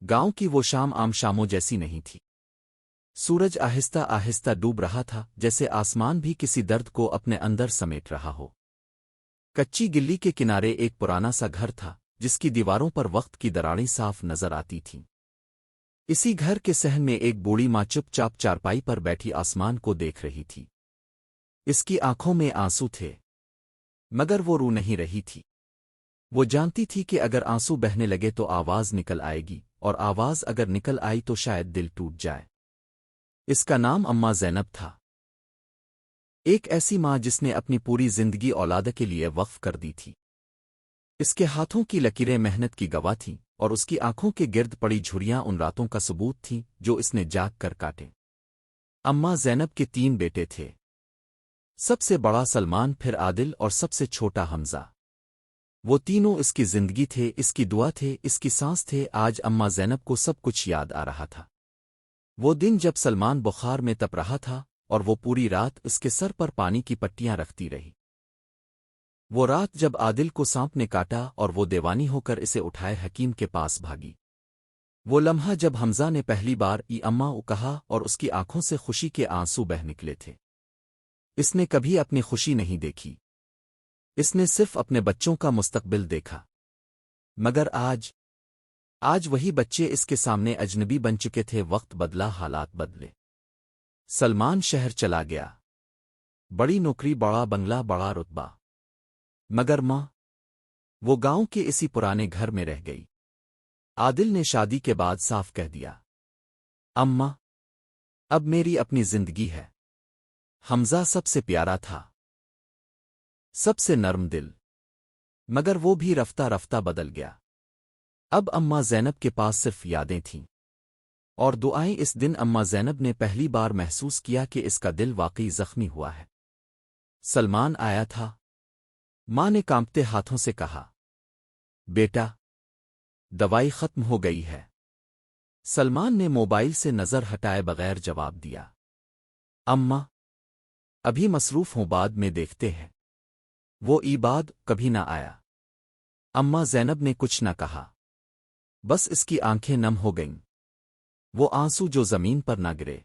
गांव की वो शाम आम शामों जैसी नहीं थी। सूरज आहिस्ता आहिस्ता डूब रहा था, जैसे आसमान भी किसी दर्द को अपने अंदर समेट रहा हो। कच्ची गिल्ली के किनारे एक पुराना सा घर था, जिसकी दीवारों पर वक्त की दरारें साफ नजर आती थीं। इसी घर के सहन में एक बूढ़ी माँ चुपचाप चारपाई पर बैठी आसमान को देख रही थी। इसकी आंखों में आंसू थे, मगर वो रो नहीं रही थी। वो जानती थी कि अगर आंसू बहने लगे तो आवाज निकल आएगी, और आवाज अगर निकल आई तो शायद दिल टूट जाए। इसका नाम अम्मा ज़ैनब था। एक ऐसी माँ जिसने अपनी पूरी जिंदगी औलाद के लिए वक्फ कर दी थी। इसके हाथों की लकीरें मेहनत की गवाह थीं, और उसकी आंखों के गिर्द पड़ी झुर्रियां उन रातों का सबूत थीं जो इसने जाग कर काटे। अम्मा ज़ैनब के 3 बेटे थे। सबसे बड़ा सलमान, फिर आदिल और सबसे छोटा हमजा। वो तीनों इसकी जिंदगी थे, इसकी दुआ थे, इसकी सांस थे। आज अम्मा ज़ैनब को सब कुछ याद आ रहा था। वो दिन जब सलमान बुखार में तप रहा था और वो पूरी रात इसके सर पर पानी की पट्टियां रखती रही। वो रात जब आदिल को सांप ने काटा और वो दीवानी होकर इसे उठाए हकीम के पास भागी। वो लम्हा जब हमजा ने पहली बार ई अम्मा उ कहा और उसकी आंखों से खुशी के आंसू बह निकले थे। इसने कभी अपनी खुशी नहीं देखी। इसने सिर्फ अपने बच्चों का मुस्तकबिल देखा। मगर आज वही बच्चे इसके सामने अजनबी बन चुके थे। वक्त बदला, हालात बदले। सलमान शहर चला गया। बड़ी नौकरी, बड़ा बंगला, बड़ा रुतबा। मगर माँ, वो गांव के इसी पुराने घर में रह गई। आदिल ने शादी के बाद साफ कह दिया, अम्मा, अब मेरी अपनी जिंदगी है। हमजा सबसे प्यारा था, सबसे नर्म दिल, मगर वो भी रफ्ता रफ्ता बदल गया। अब अम्मा ज़ैनब के पास सिर्फ यादें थीं और दुआएं। इस दिन अम्मा ज़ैनब ने पहली बार महसूस किया कि इसका दिल वाकई जख्मी हुआ है। सलमान आया था। माँ ने कांपते हाथों से कहा, बेटा, दवाई खत्म हो गई है। सलमान ने मोबाइल से नजर हटाए बगैर जवाब दिया, अम्मा, अभी मसरूफ हूं, बाद में देखते हैं। वो ईबाद कभी ना आया। अम्मा ज़ैनब ने कुछ न कहा, बस इसकी आंखें नम हो गईं। वो आंसू जो जमीन पर न गिरे,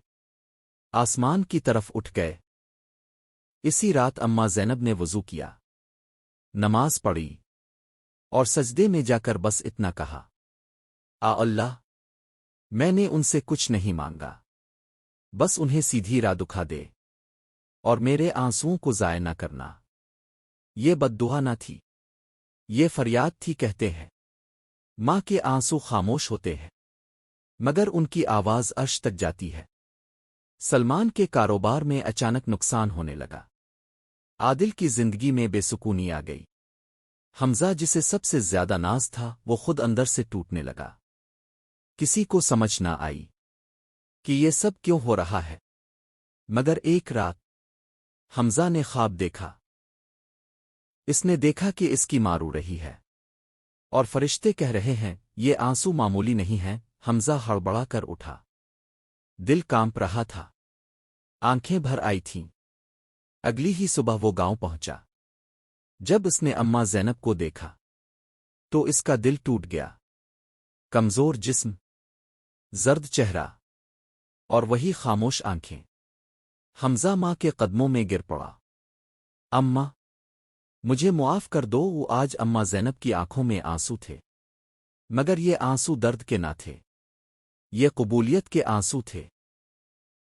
आसमान की तरफ उठ गए। इसी रात अम्मा ज़ैनब ने वुज़ू किया, नमाज पढ़ी और सजदे में जाकर बस इतना कहा, आ अल्लाह, मैंने उनसे कुछ नहीं मांगा, बस उन्हें सीधी राह दिखा दे और मेरे आंसुओं को ज़ाय न करना। ये बद्दुआ न थी, ये फरियाद थी। कहते हैं माँ के आंसू खामोश होते हैं, मगर उनकी आवाज अर्श तक जाती है। सलमान के कारोबार में अचानक नुकसान होने लगा। आदिल की जिंदगी में बेसुकूनी आ गई। हमजा, जिसे सबसे ज्यादा नाज था, वो खुद अंदर से टूटने लगा। किसी को समझ ना आई कि ये सब क्यों हो रहा है। मगर एक रात हमजा ने ख्वाब देखा। इसने देखा कि इसकी माँ रो रही है और फरिश्ते कह रहे हैं, ये आंसू मामूली नहीं हैं। हमजा हड़बड़ा कर उठा। दिल कांप रहा था, आंखें भर आई थीं। अगली ही सुबह वो गांव पहुंचा। जब उसने अम्मा ज़ैनब को देखा तो इसका दिल टूट गया। कमजोर जिस्म, जर्द चेहरा और वही खामोश आंखें। हमजा माँ के कदमों में गिर पड़ा। अम्मा, मुझे मुआफ कर दो। वो आज अम्मा ज़ैनब की आंखों में आंसू थे, मगर ये आंसू दर्द के ना थे, ये कबूलियत के आंसू थे।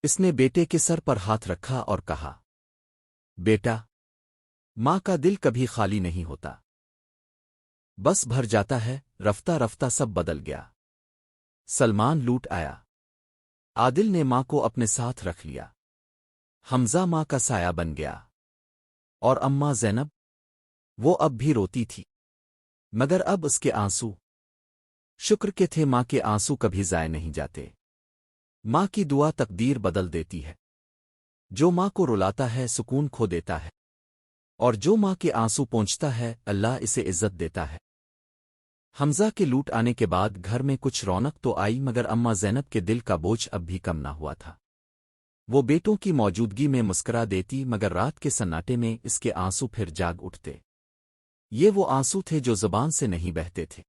इसने बेटे के सर पर हाथ रखा और कहा, बेटा, माँ का दिल कभी खाली नहीं होता, बस भर जाता है। रफ्ता रफ्ता सब बदल गया। सलमान लूट आया। आदिल ने माँ को अपने साथ रख लिया। हमजा माँ का साया बन गया। और अम्मा ज़ैनब, वो अब भी रोती थी, मगर अब उसके आंसू शुक्र के थे। माँ के आंसू कभी ज़ाय नहीं जाते। माँ की दुआ तकदीर बदल देती है। जो माँ को रुलाता है, सुकून खो देता है, और जो माँ के आंसू पोंछता है, अल्लाह इसे इज्जत देता है। हमजा के लूट आने के बाद घर में कुछ रौनक तो आई, मगर अम्मा ज़ैनब के दिल का बोझ अब भी कम ना हुआ था। वो बेटों की मौजूदगी में मुस्करा देती, मगर रात के सन्नाटे में इसके आंसू फिर जाग उठते। ये वो आंसू थे जो ज़ुबान से नहीं बहते थे,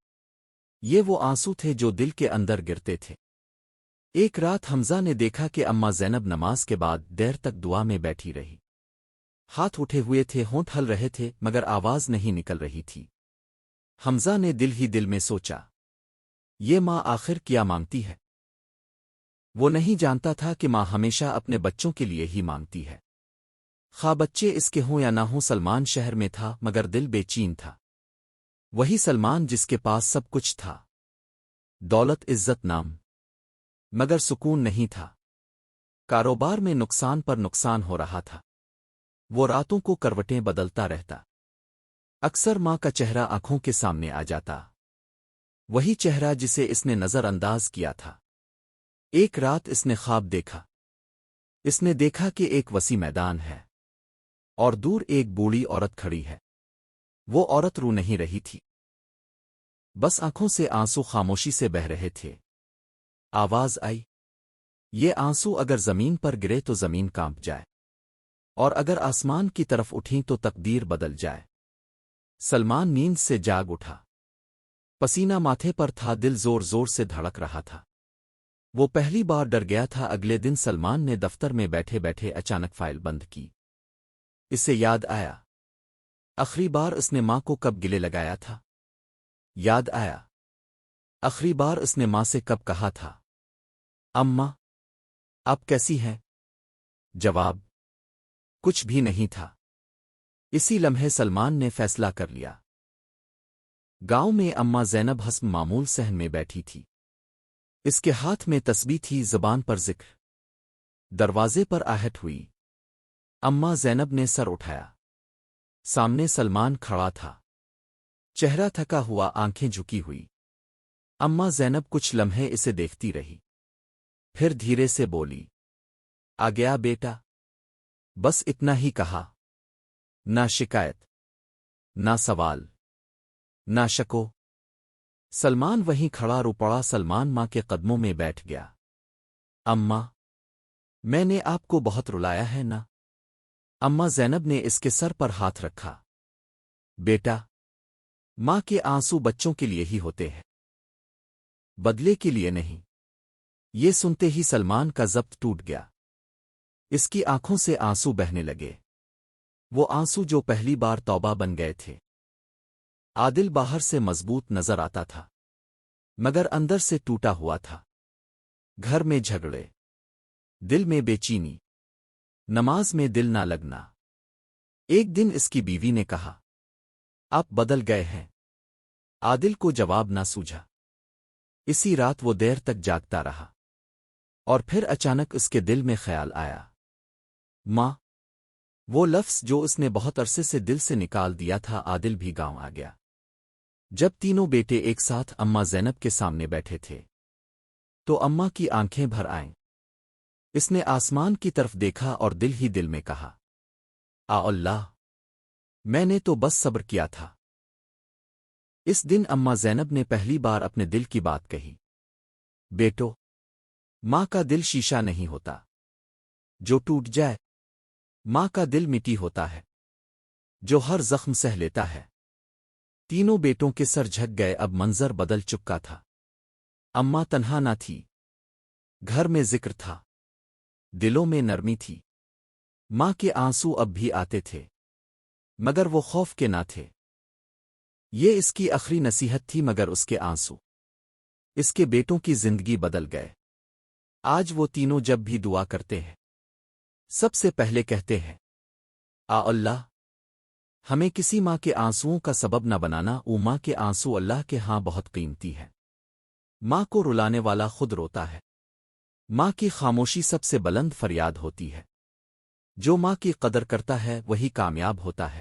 یہ وہ آنسو تھے جو دل کے اندر گرتے تھے۔ ایک رات حمزہ نے دیکھا کہ اماں زینب نماز کے بعد دیر تک دعا میں بیٹھی رہی۔ ہاتھ اٹھے ہوئے تھے، ہونٹ ہل رہے تھے، مگر آواز نہیں نکل رہی تھی۔ حمزہ نے دل ہی دل میں سوچا، یہ ماں آخر کیا مانگتی ہے؟ وہ نہیں جانتا تھا کہ ماں ہمیشہ اپنے بچوں کے لیے ہی مانگتی ہے، خواہ بچے اس کے ہوں یا نہ ہوں۔ سلمان شہر میں تھا مگر دل بے چین تھا۔ وہی سلمان جس کے پاس سب کچھ تھا، دولت، عزت، نام، مگر سکون نہیں تھا۔ کاروبار میں نقصان پر نقصان ہو رہا تھا۔ وہ راتوں کو کروٹیں بدلتا رہتا۔ اکثر ماں کا چہرہ آنکھوں کے سامنے آ جاتا، وہی چہرہ جسے اس نے نظر انداز کیا تھا۔ ایک رات اس نے خواب دیکھا۔ اس نے دیکھا کہ ایک وسیع میدان ہے اور دور ایک بوڑھی عورت کھڑی ہے۔ وہ عورت رو نہیں رہی تھی، بس آنکھوں سے آنسو خاموشی سے بہہ رہے تھے۔ آواز آئی، یہ آنسو اگر زمین پر گرے تو زمین کانپ جائے، اور اگر آسمان کی طرف اٹھیں تو تقدیر بدل جائے۔ سلمان نیند سے جاگ اٹھا، پسینہ ماتھے پر تھا، دل زور زور سے دھڑک رہا تھا۔ وہ پہلی بار ڈر گیا تھا۔ اگلے دن سلمان نے دفتر میں بیٹھے بیٹھے اچانک فائل بند کی۔ اسے یاد آیا، آخری بار اس نے ماں کو کب گلے لگایا تھا۔ یاد آیا، آخری بار اس نے ماں سے کب کہا تھا، اماں آپ کیسی ہیں؟ جواب، کچھ بھی نہیں تھا۔ اسی لمحے سلمان نے فیصلہ کر لیا۔ گاؤں میں اماں زینب حسب معمول صحن میں بیٹھی تھی۔ اس کے ہاتھ میں تسبیح تھی، زبان پر ذکر۔ دروازے پر آہٹ ہوئی۔ اماں زینب نے سر اٹھایا۔ سامنے سلمان کھڑا تھا، چہرہ تھکا ہوا، آنکھیں جھکی ہوئی۔ اماں زینب کچھ لمحے اسے دیکھتی رہی، پھر دھیرے سے بولی، آ گیا بیٹا؟ بس اتنا ہی کہا، نہ شکایت، نہ سوال، نہ شکو۔ سلمان وہیں کھڑا رو پڑا۔ سلمان ماں کے قدموں میں بیٹھ گیا۔ اماں، میں نے آپ کو بہت رلایا ہے نا؟ اماں زینب نے اس کے سر پر ہاتھ رکھا۔ بیٹا، ماں کے آنسو بچوں کے لیے ہی ہوتے ہیں، بدلے کے لیے نہیں۔ یہ سنتے ہی سلمان کا ضبط ٹوٹ گیا۔ اس کی آنکھوں سے آنسو بہنے لگے، وہ آنسو جو پہلی بار توبہ بن گئے تھے۔ عادل باہر سے مضبوط نظر آتا تھا، مگر اندر سے ٹوٹا ہوا تھا۔ گھر میں جھگڑے، دل میں بے چینی، نماز میں دل نہ لگنا۔ ایک دن اس کی بیوی نے کہا، آپ بدل گئے ہیں۔ عادل کو جواب نہ سوجھا۔ اسی رات وہ دیر تک جاگتا رہا، اور پھر اچانک اس کے دل میں خیال آیا، ماں، وہ لفظ جو اس نے بہت عرصے سے دل سے نکال دیا تھا۔ عادل بھی گاؤں آ گیا۔ جب تینوں بیٹے ایک ساتھ اماں زینب کے سامنے بیٹھے تھے تو اماں کی آنکھیں بھر آئیں۔ اس نے آسمان کی طرف دیکھا اور دل ہی دل میں کہا، اللہ، میں نے تو بس صبر کیا تھا۔ اس دن اماں زینب نے پہلی بار اپنے دل کی بات کہی، بیٹو، ماں کا دل شیشہ نہیں ہوتا جو ٹوٹ جائے، ماں کا دل مٹی ہوتا ہے جو ہر زخم سہ لیتا ہے۔ تینوں بیٹوں کے سر جھک گئے، اب منظر بدل چکا تھا۔ اماں تنہا نہ تھی، گھر میں ذکر تھا، دلوں میں نرمی تھی۔ ماں کے آنسو اب بھی آتے تھے، مگر وہ خوف کے نہ تھے۔ یہ اس کی آخری نصیحت تھی، مگر اس کے آنسو اس کے بیٹوں کی زندگی بدل گئے۔ آج وہ تینوں جب بھی دعا کرتے ہیں، سب سے پہلے کہتے ہیں، اللہ، ہمیں کسی ماں کے آنسوؤں کا سبب نہ بنانا۔ ماں کے آنسو اللہ کے ہاں بہت قیمتی ہے۔ ماں کو رلانے والا خود روتا ہے۔ ماں کی خاموشی سب سے بلند فریاد ہوتی ہے۔ جو ماں کی قدر کرتا ہے وہی کامیاب ہوتا ہے۔